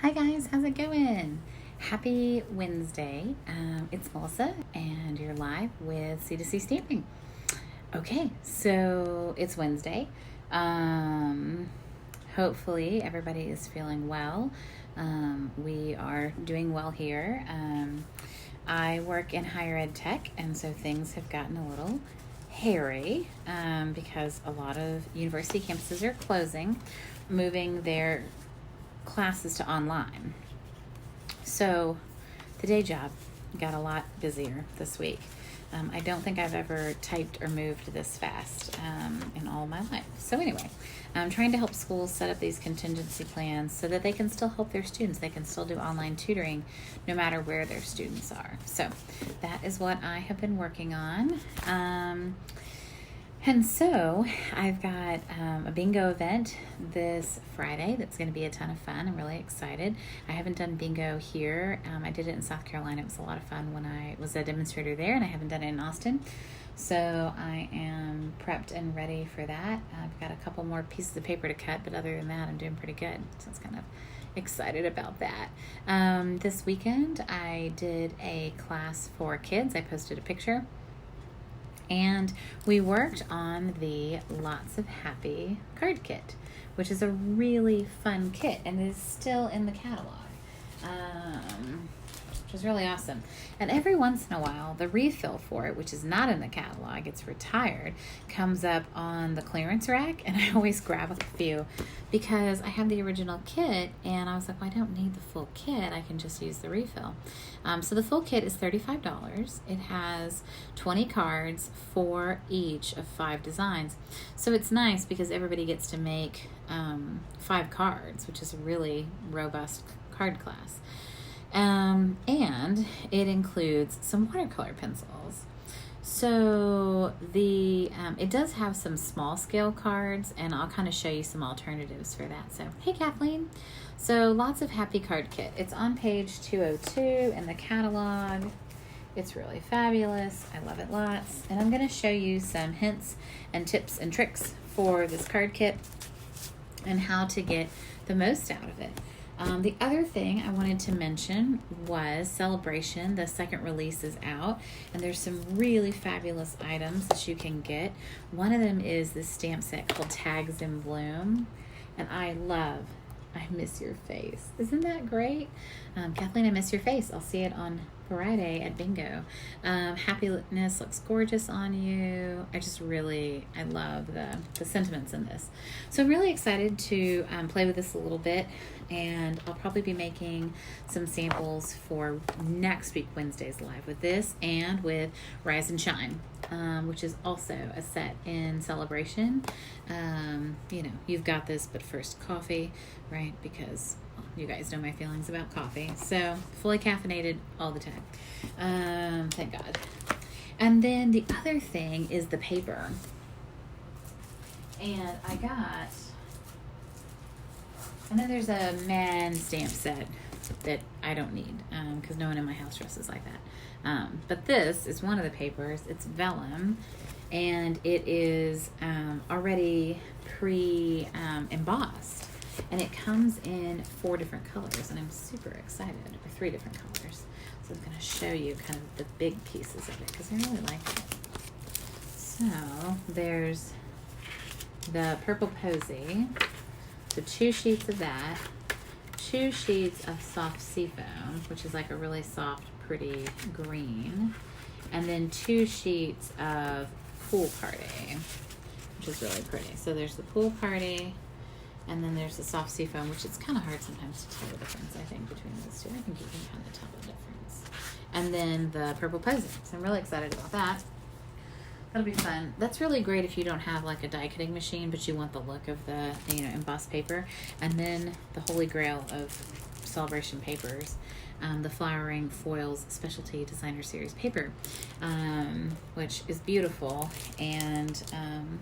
Hi guys, how's it going? Happy Wednesday. It's Melissa and you're live with C2C Stamping. Okay, so it's Wednesday. Hopefully everybody is feeling well. We are doing well here. I work in higher ed tech, and so things have gotten a little hairy because a lot of university campuses are closing, moving their classes to online. So the day job got a lot busier this week. I don't think I've ever typed or moved this fast in all my life. So anyway, I'm trying to help schools set up these contingency plans so that they can still help their students. They can still do online tutoring no matter where their students are. So that is what I have been working on. And so I've got a bingo event this Friday that's going to be a ton of fun. I'm really excited. I haven't done bingo here. I did it in South Carolina. It was a lot of fun when I was a demonstrator there, and I haven't done it in Austin. So I am prepped and ready for that. I've got a couple more pieces of paper to cut, but other than that, I'm doing pretty good. So it's kind of excited about that. This weekend, I did a class for kids. I posted a picture. And we worked on the Lots of Happy card kit, which is a really fun kit and is still in the catalog, which is really awesome. And every once in a while, the refill for it, which is not in the catalog, it's retired, comes up on the clearance rack, and I always grab a few because I have the original kit, and I was like, well, I don't need the full kit. I can just use the refill. So the full kit is $35. It has 20 cards for each of 5 designs. So it's nice because everybody gets to make 5 cards, which is a really robust card class. And it includes some watercolor pencils. So it does have some small scale cards, and I'll kind of show you some alternatives for that. So, hey Kathleen. So Lots of Happy card kit. It's on page 202 in the catalog. It's really fabulous. I love it lots. And I'm going to show you some hints and tips and tricks for this card kit and how to get the most out of it. The other thing I wanted to mention was Celebration. The second release is out, and there's some really fabulous items that you can get. One of them is this stamp set called Tags in Bloom, and I Miss Your Face. Isn't that great? Kathleen, I miss your face. I'll see it on Friday at bingo. Happiness looks gorgeous on you. I love the sentiments in this. So I'm really excited to play with this a little bit, and I'll probably be making some samples for next week Wednesday's live with this and with Rise and Shine, which is also a set in Celebration. You've got this, but first coffee, right? Because you guys know my feelings about coffee. So fully caffeinated all the time. Thank God. And then the other thing is the paper. And then there's a man stamp set that I don't need because no one in my house dresses like that. But this is one of the papers. It's vellum, and it is already pre-embossed. And it comes in 4 different colors, and I'm super excited, or 3 different colors. So I'm going to show you kind of the big pieces of it because I really like it. So there's the Purple Posy. So 2 sheets of that, 2 sheets of soft seafoam, which is like a really soft, pretty green, and then 2 sheets of Pool Party, which is really pretty. So there's the Pool Party, and then there's the soft seafoam, which it's kind of hard sometimes to tell the difference, I think, between those two. I think you can kind of tell the difference. And then the Purple Posy. So I'm really excited about that. That'll be fun. That's really great if you don't have like a die cutting machine, but you want the look of the embossed paper. And then the holy grail of Celebration papers, the Flowering Foils Specialty Designer Series paper, which is beautiful, and I'm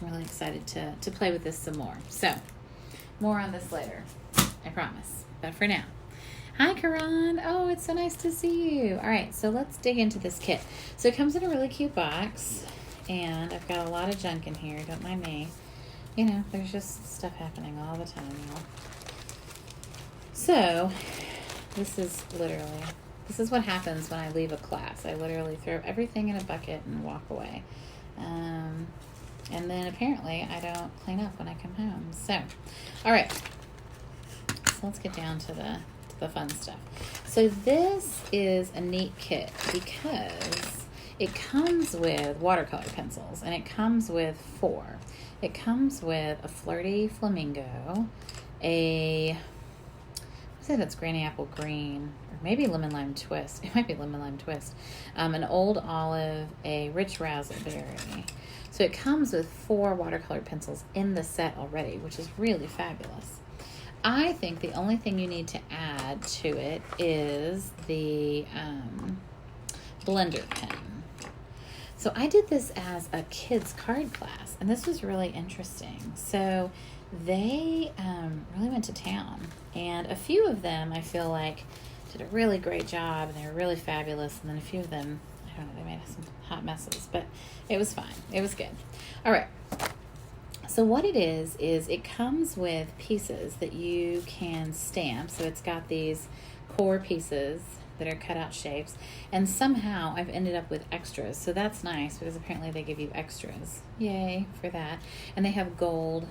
really excited to play with this some more. So more on this later, I promise. But for now, hi Karan. Oh, it's so nice to see you. All right, so let's dig into this kit. So it comes in a really cute box, and I've got a lot of junk in here. Don't mind me. There's just stuff happening all the time, y'all. So this is what happens when I leave a class. I literally throw everything in a bucket and walk away. And then apparently I don't clean up when I come home. So, all right. So let's get down to the fun stuff. So this is a neat kit because it comes with watercolor pencils, and it comes with 4. It comes with a Flirty Flamingo, I say that's Granny Apple Green, or maybe Lemon Lime Twist. It might be Lemon Lime Twist. An Old Olive, a Rich Raspberry. So it comes with 4 watercolor pencils in the set already, which is really fabulous. I think the only thing you need to add to it is the blender pen. So I did this as a kids card class, and this was really interesting. So they really went to town, and a few of them I feel like did a really great job, and they were really fabulous, and then a few of them, I don't know, they made some hot messes, but it was fine. It was good. All right. So what it is it comes with pieces that you can stamp. So it's got these core pieces that are cut out shapes, and somehow I've ended up with extras. So that's nice because apparently they give you extras. Yay for that. And they have gold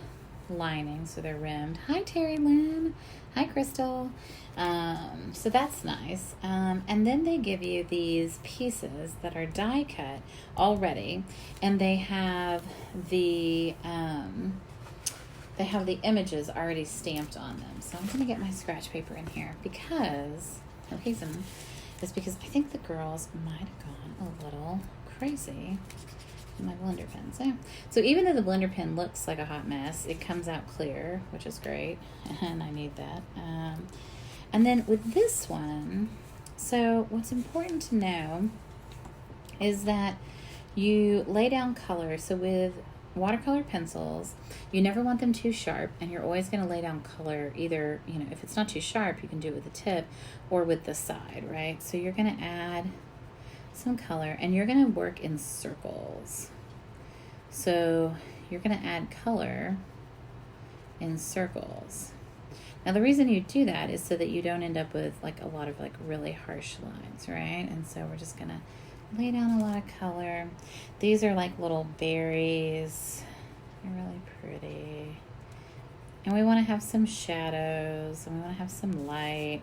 lining, so they're rimmed. Hi Terry Lynn. Hi Crystal. So that's nice. And then they give you these pieces that are die cut already, and they have the images already stamped on them. So I'm gonna get my scratch paper in here because the reason is because I think the girls might have gone a little crazy with my blender pen. So even though the blender pen looks like a hot mess, it comes out clear, which is great, and I need that. And then with this one, so what's important to know is that you lay down color. So with watercolor pencils, you never want them too sharp, and you're always going to lay down color either, if it's not too sharp, you can do it with the tip or with the side, right? So you're going to add some color, and you're going to work in circles. So you're going to add color in circles. Now the reason you do that is so that you don't end up with like a lot of like really harsh lines, right? And so we're just going to lay down a lot of color. These are like little berries. They're really pretty. And we want to have some shadows, and we want to have some light.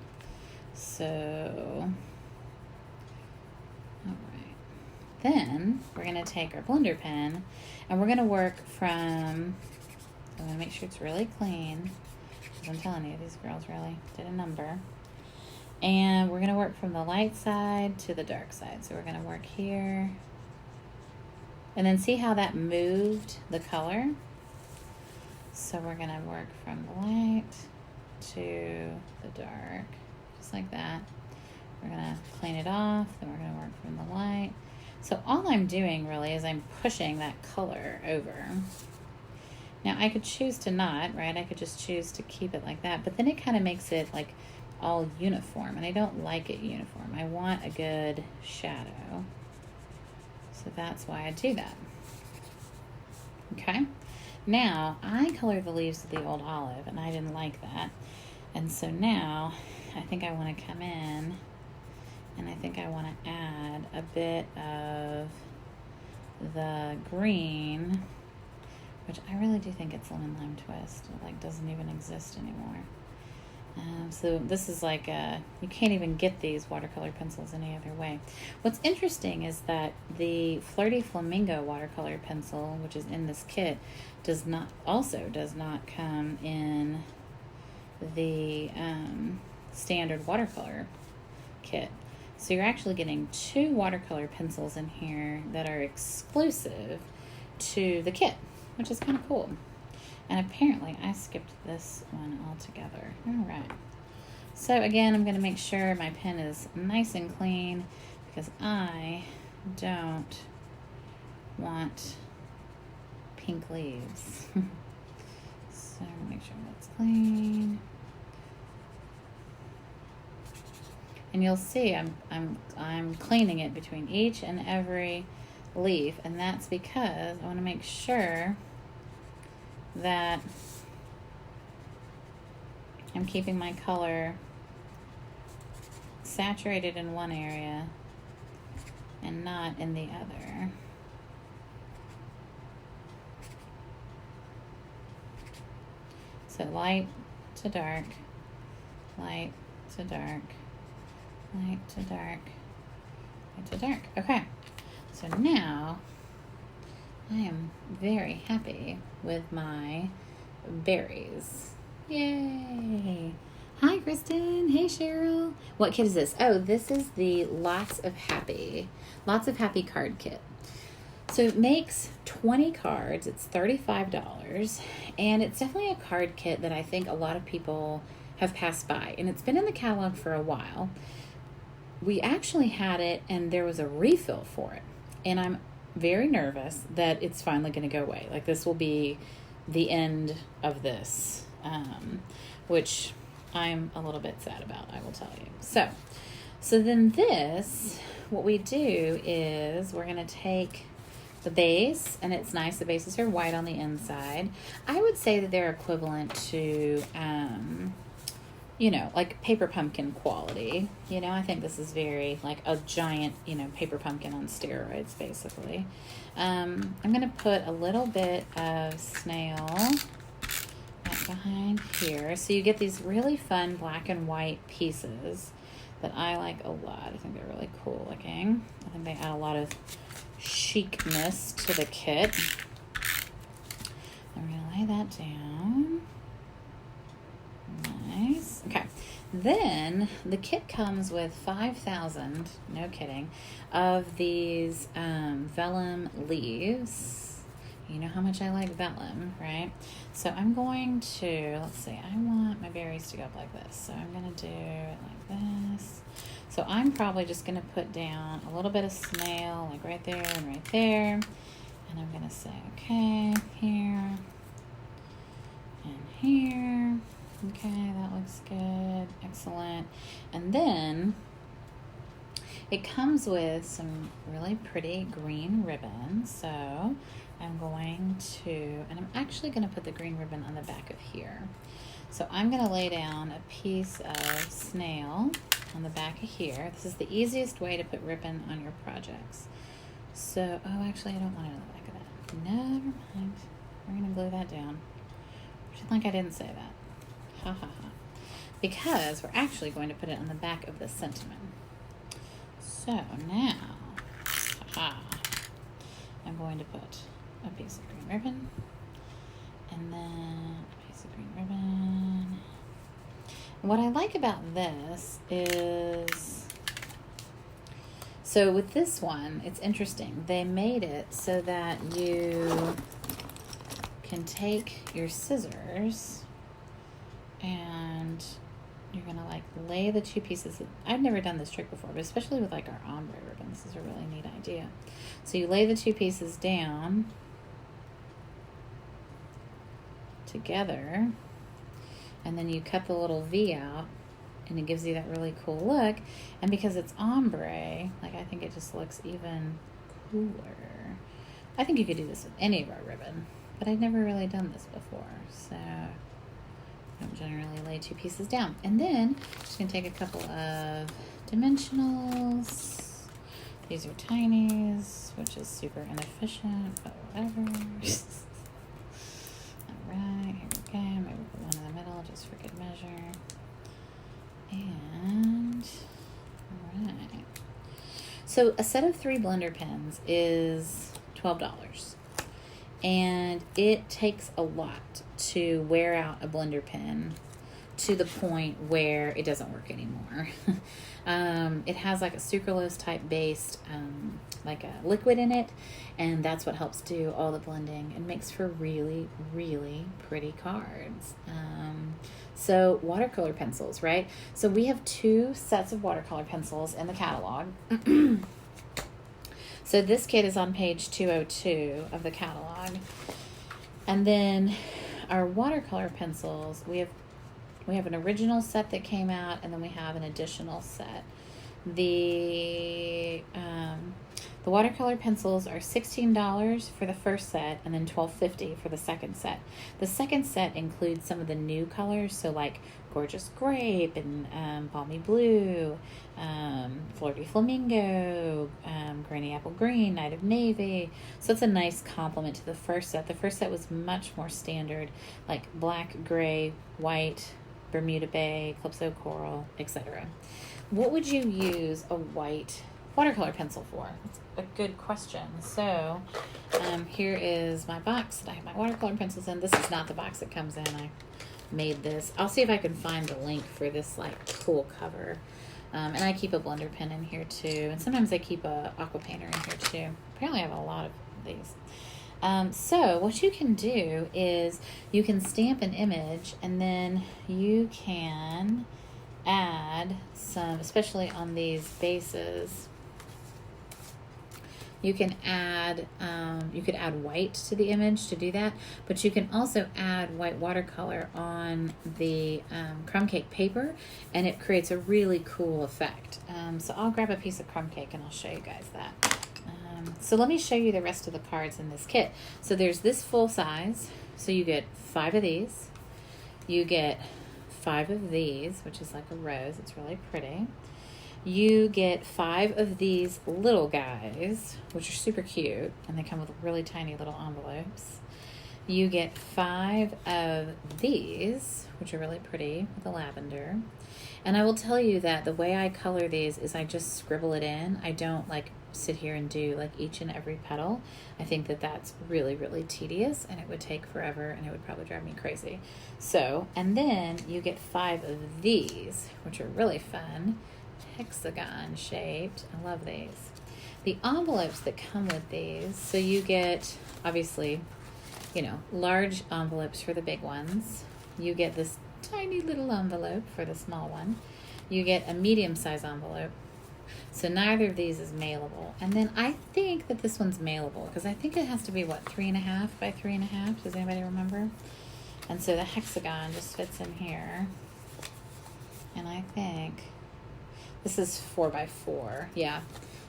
So, all right. Then we're going to take our blender pen, and we're going to work from, I want to make sure it's really clean, because I'm telling you, these girls really did a number. And we're going to work from the light side to the dark side. So we're going to work here. And then see how that moved the color? So we're going to work from the light to the dark. Just like that. We're going to clean it off. Then we're going to work from the light. So all I'm doing really is I'm pushing that color over. Now I could choose to not, right? I could just choose to keep it like that. But then it kind of makes it like all uniform, and I don't like it uniform. I want a good shadow. So that's why I do that. Okay. Now I colored the leaves with the Old Olive, and I didn't like that. And so now I think I want to come in, and I think I want to add a bit of the green, which I really do think it's Lemon Lime Twist. It like doesn't even exist anymore. So this is like you can't even get these watercolor pencils any other way. What's interesting is that the Flirty Flamingo watercolor pencil, which is in this kit, does not come in the standard watercolor kit. So you're actually getting 2 watercolor pencils in here that are exclusive to the kit, which is kind of cool. And apparently I skipped this one altogether. All right. So again, I'm going to make sure my pen is nice and clean because I don't want pink leaves. So make sure that's clean. And you'll see I'm cleaning it between each and every leaf, and that's because I want to make sure that I'm keeping my color saturated in one area and not in the other. So light to dark, light to dark, light to dark, light to dark. Okay, so now I am very happy with my berries. Yay! Hi, Kristen. Hey, Cheryl. What kit is this? Oh, this is the Lots of Happy card kit. So it makes 20 cards. It's $35, and it's definitely a card kit that I think a lot of people have passed by, and it's been in the catalog for a while. We actually had it, and there was a refill for it, and I'm very nervous that it's finally going to go away. Like, this will be the end of this, which I'm a little bit sad about, I will tell you. So then this, what we do is we're going to take the base, and it's nice. The bases are white on the inside. I would say that they're equivalent to, like paper pumpkin quality. I think this is very like a giant, paper pumpkin on steroids, basically. I'm going to put a little bit of snail right behind here. So you get these really fun black and white pieces that I like a lot. I think they're really cool looking. I think they add a lot of chicness to the kit. I'm going to lay that down. Nice. Okay. Then the kit comes with 5,000, no kidding, of these vellum leaves. You know how much I like vellum, right? So I'm going to, let's see, I want my berries to go up like this. So I'm going to do it like this. So I'm probably just going to put down a little bit of snail, like right there and right there. And I'm going to say, okay, here and here. Okay, that looks good. Excellent. And then it comes with some really pretty green ribbon. So I'm going to, and I'm actually going to put the green ribbon on the back of here. So I'm going to lay down a piece of snail on the back of here. This is the easiest way to put ribbon on your projects. So, oh, actually, I don't want it on the back of that. Never mind. We're going to glue that down. Pretend like I didn't say that. Ha ha ha. Because we're actually going to put it on the back of the sentiment. So now, ha, I'm going to put a piece of green ribbon, and then a piece of green ribbon. And what I like about this is, so with this one, it's interesting. They made it so that you can take your scissors and you're going to like lay the two pieces. I've never done this trick before, but especially with like our ombre ribbon, this is a really neat idea. So you lay the two pieces down together, and then you cut the little V out, and it gives you that really cool look. And because it's ombre, like, I think it just looks even cooler. I think you could do this with any of our ribbon, but I've never really done this before, so I don't generally lay two pieces down. And then I'm just going to take a couple of dimensionals. These are tinies, which is super inefficient, but whatever. Alright, here we go. Maybe put one in the middle just for good measure. And, alright. So a set of 3 blender pens is $12. And it takes a lot to wear out a blender pen to the point where it doesn't work anymore. It has like a sucralose type based like a liquid in it, and that's what helps do all the blending and makes for really, really pretty cards. So watercolor pencils, right? So we have 2 sets of watercolor pencils in the catalog. So this kit is on page 202 of the catalog. And then our watercolor pencils, we have an original set that came out, and then we have an additional set. The watercolor pencils are $16 for the first set, and then $12.50 for the second set. The second set includes some of the new colors, so like gorgeous grape and balmy blue, flirty flamingo, granny apple green, night of navy. So it's a nice complement to the first set. The first set was much more standard, like black, gray, white, Bermuda Bay, Calypso coral, etc. What would you use a white watercolor pencil for? That's a good question. So here is my box that I have my watercolor pencils in. This is not the box that comes in. I made this. I'll see if I can find the link for this like cool cover. And I keep a blender pen in here too. And sometimes I keep a aqua painter in here too. Apparently I have a lot of these. So what you can do is you can stamp an image and then you can add some, especially on these bases, you can add, you could add white to the image to do that, but you can also add white watercolor on the crumb cake paper, and it creates a really cool effect. So I'll grab a piece of crumb cake and I'll show you guys that. So let me show you the rest of the cards in this kit. So there's this full size, so you get 5 of these. You get 5 of these, which is like a rose. It's really pretty. You get 5 of these little guys, which are super cute, and they come with really tiny little envelopes. You get 5 of these, which are really pretty, with the lavender. And I will tell you that the way I color these is I just scribble it in. I don't like sit here and do like each and every petal. I think that that's really, really tedious, and it would take forever, and it would probably drive me crazy. So, and then you get 5 of these, which are really fun, hexagon shaped. I love these. The envelopes that come with these, so you get obviously, you know, large envelopes for the big ones. You get this tiny little envelope for the small one. You get a medium size envelope. So neither of these is mailable. And then I think that this one's mailable because I think it has to be, what, 3.5 by 3.5? Does anybody remember? And so the hexagon just fits in here. And I think this is 4 by 4. Yeah.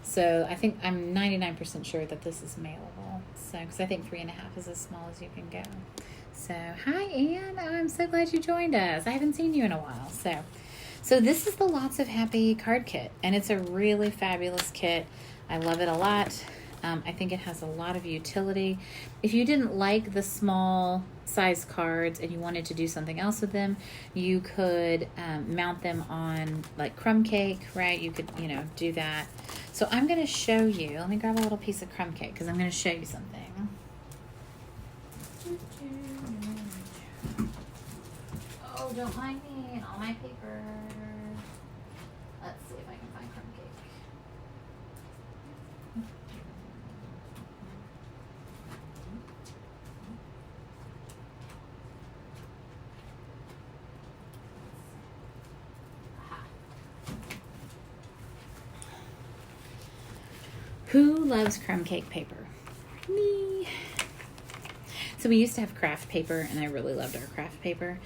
So I think I'm 99% sure that this is mailable. So, because I think 3.5 is as small as you can go. So, hi, Anne. I'm so glad you joined us. I haven't seen you in a while. So this is the Lots of Happy card kit, and it's a really fabulous kit. I love it a lot. I think it has a lot of utility. If you didn't like the small size cards and you wanted to do something else with them, you could mount them on like crumb cake, right? You could, you know, do that. So I'm going to show you. Let me grab a little piece of crumb cake because I'm going to show you something. Oh, don't mind me and all my paper. Let's see if I can find crumb cake. Who loves crumb cake paper? Me. So we used to have craft paper, and I really loved our craft paper.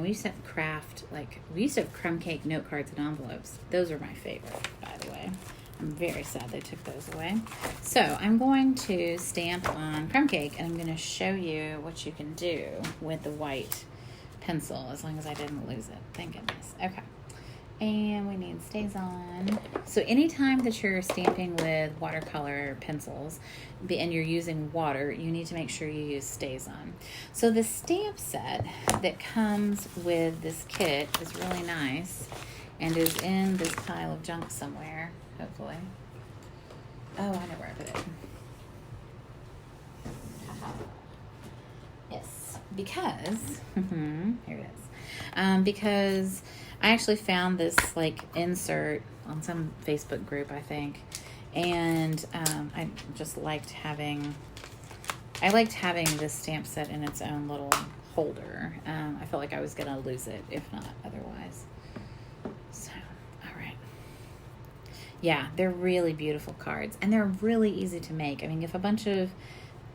We used to have crumb cake note cards and envelopes. Those are my favorite, by the way. I'm very sad they took those away. So I'm going to stamp on crumb cake, and I'm going to show you what you can do with the white pencil, as long as I didn't lose it. Thank goodness. Okay. And we need StazOn. So anytime that you're stamping with watercolor pencils and you're using water, you need to make sure you use StazOn. So the stamp set that comes with this kit is really nice and is in this pile of junk somewhere, hopefully. Oh, I know where I put it. Yes, because, here it is. Because I actually found this like insert on some Facebook group, I think, and I just liked having this stamp set in its own little holder. I felt like I was gonna lose it if not otherwise. So, all right. Yeah, they're really beautiful cards, and they're really easy to make. I mean, if a bunch of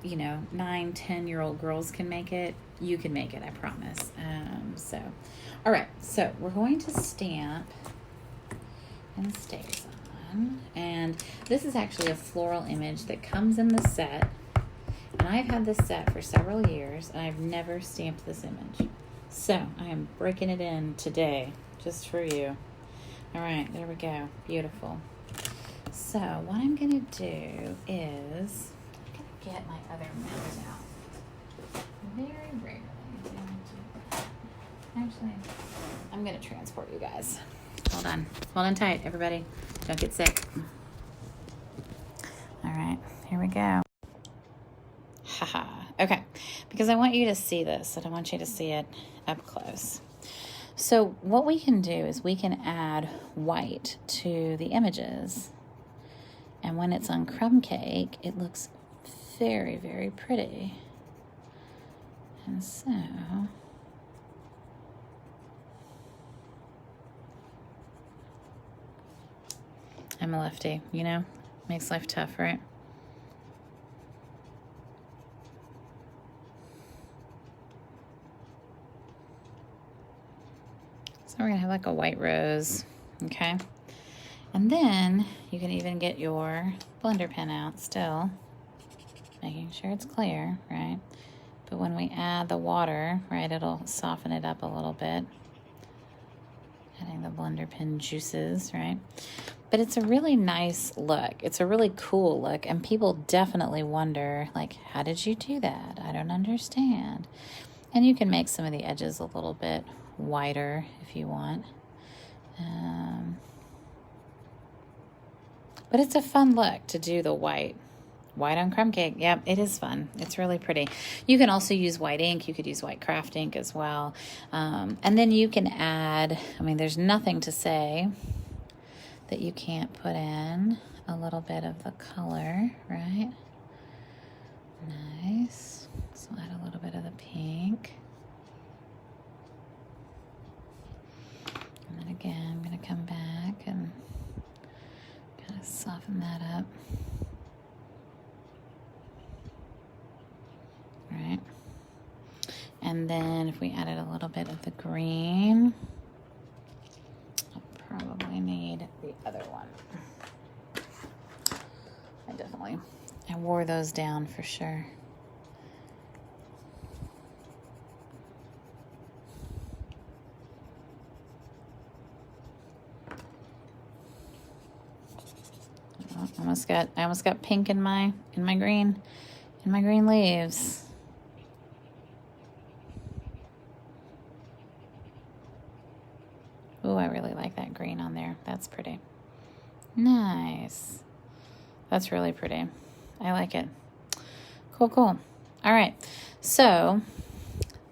9, 10-year-old girls can make it, you can make it, I promise. So, all right, so we're going to stamp and StazOn, and this is actually a floral image that comes in the set, and I've had this set for several years, and I've never stamped this image. So I am breaking it in today just for you. All right, there we go. Beautiful. So what I'm going to do is I'm going to get my other mouse out. Very rarely do I do that. Actually, I'm going to transport you guys. Hold on. Hold on tight, everybody. Don't get sick. All right, here we go. Haha. Okay, because I want you to see this, and I want you to see it up close. So what we can do is we can add white to the images. And when it's on crumb cake, it looks very, very pretty. And so I'm a lefty, you know? Makes life tough, right? So we're gonna have like a white rose, okay? And then you can even get your blender pen out still, making sure it's clear, right? But when we add the water, right, it'll soften it up a little bit. Adding the blender pen juices, right? But it's a really nice look. It's a really cool look, and people definitely wonder, like, how did you do that? I don't understand. And you can make some of the edges a little bit whiter if you want. But it's a fun look to do the white on crumb cake. Yep, it is fun. It's really pretty. You can also use white ink. You could use white craft ink as well. And then you can add, I mean, there's nothing to say that you can't put in a little bit of the color, right? Nice. So add a little bit of the pink. And then again, I'm going to come back and kind of soften that up. Right. And then if we added a little bit of the green, I'll probably need the other one. I wore those down for sure. Oh, I almost got pink in my green leaves. Oh, I really like that green on there. That's pretty. Nice. That's really pretty. I like it. Cool. All right. So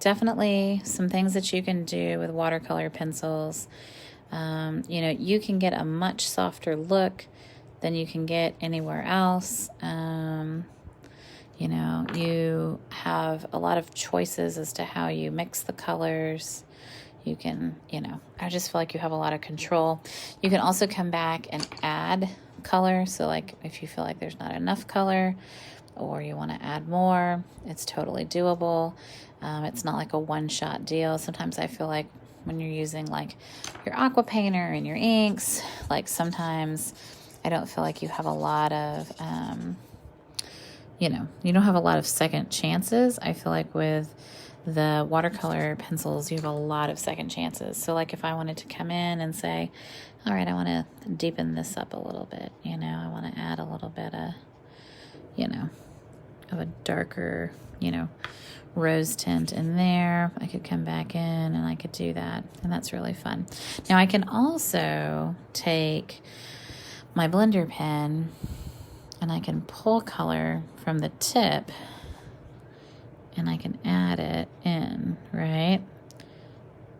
definitely some things that you can do with watercolor pencils. You can get a much softer look than you can get anywhere else. You have a lot of choices as to how you mix the colors. You can, I just feel like you have a lot of control. You can also come back and add color. So like if you feel like there's not enough color or you want to add more, it's totally doable. It's not like a one-shot deal. Sometimes I feel like when you're using like your aqua painter and your inks, like sometimes I don't feel like you have a lot of, you don't have a lot of second chances. I feel like with the watercolor pencils, you have a lot of second chances. So like if I wanted to come in and say, all right, I want to deepen this up a little bit, I want to add a little bit of, of a darker, rose tint in there, I could come back in and I could do that. And that's really fun. Now I can also take my blender pen and I can pull color from the tip and I can add it in, right?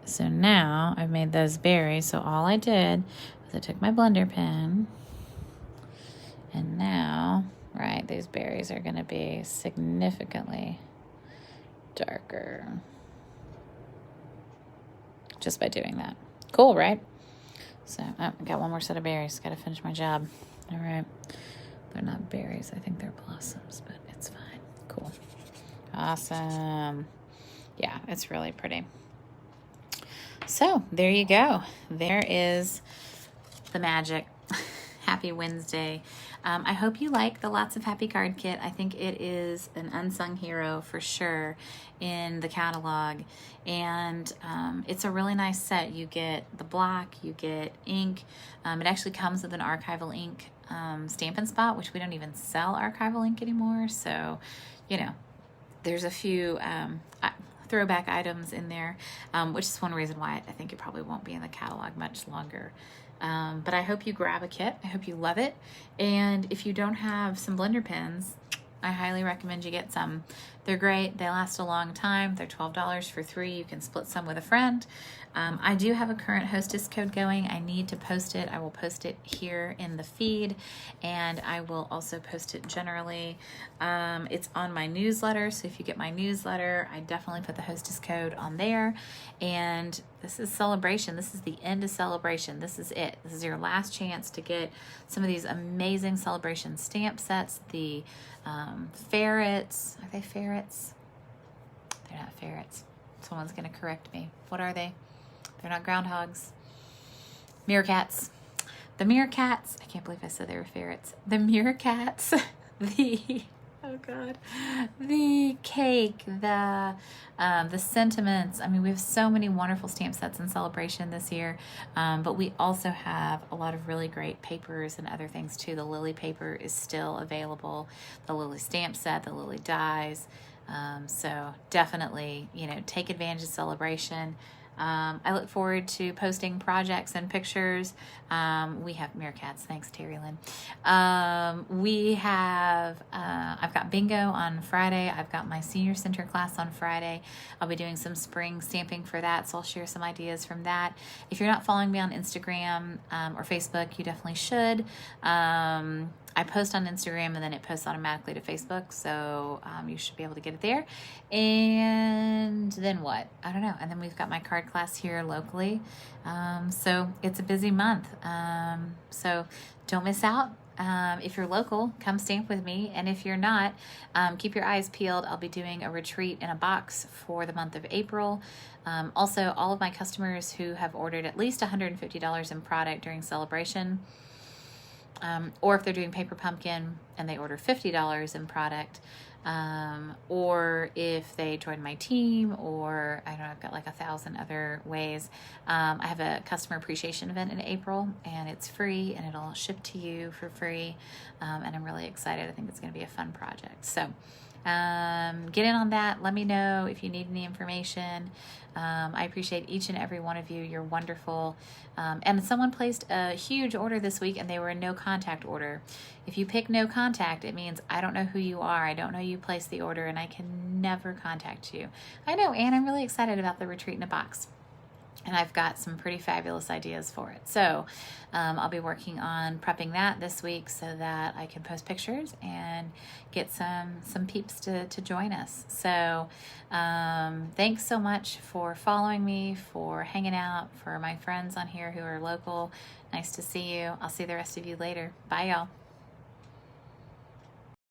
So now I've made those berries. So all I did was I took my blender pen and now, right, these berries are going to be significantly darker just by doing that. Cool, right? So I got one more set of berries. Got to finish my job. All right. They're not berries. I think they're blossoms, but it's fine. Cool. Awesome. Yeah, it's really pretty. So there you go. There is the magic happy Wednesday. I hope you like the Lots of Happy card kit. I think it is an unsung hero for sure in the catalog. And it's a really nice set. You get the block, you get ink. It actually comes with an archival ink Stampin' Spot, which we don't even sell archival ink anymore. So, you know, there's a few throwback items in there, which is one reason why I think it probably won't be in the catalog much longer. But I hope you grab a kit. I hope you love it. And if you don't have some blender pens, I highly recommend you get some. They're great. They last a long time. They're $12 for 3. You can split some with a friend. I do have a current hostess code going. I need to post it. I will post it here in the feed, and I will also post it generally. It's on my newsletter, so if you get my newsletter, I definitely put the hostess code on there. And this is Celebration. This is the end of Celebration. This is it. This is your last chance to get some of these amazing Celebration stamp sets. The ferrets. Are they ferrets? They're not ferrets. Someone's going to correct me. What are they? They're not groundhogs. Meerkats. The meerkats. I can't believe I said they were ferrets. The meerkats. Oh God. The cake. The sentiments. I mean, we have so many wonderful stamp sets in Celebration this year. But we also have a lot of really great papers and other things too. The Lily paper is still available. The Lily stamp set, the Lily dies. So definitely, you know, take advantage of Celebration. I look forward to posting projects and pictures. We have meerkats. Thanks, Terry Lynn. We have, I've got bingo on Friday. I've got my senior center class on Friday. I'll be doing some spring stamping for that, so I'll share some ideas from that. If you're not following me on Instagram or Facebook, you definitely should. I post on Instagram and then it posts automatically to Facebook, so you should be able to get it there. And then what? I don't know. And then we've got my card class here locally. So it's a busy month. So don't miss out. If you're local, come stamp with me. And if you're not, keep your eyes peeled. I'll be doing a retreat in a box for the month of April. Also, all of my customers who have ordered at least $150 in product during Celebration, or if they're doing paper pumpkin and they order $50 in product, or if they join my team, or I don't know, I've got like 1,000 other ways. I have a customer appreciation event in April, and it's free and it'll ship to you for free. And I'm really excited. I think it's going to be a fun project. So get in on that. Let me know if you need any information. I appreciate each and every one of you. You're wonderful. And someone placed a huge order this week and they were a no contact order. If you pick no contact, it means I don't know who you are. I don't know you placed the order and I can never contact you. I know, and I'm really excited about the retreat in a box. And I've got some pretty fabulous ideas for it. So I'll be working on prepping that this week so that I can post pictures and get some peeps to join us. So thanks so much for following me, for hanging out, for my friends on here who are local. Nice to see you. I'll see the rest of you later. Bye, y'all.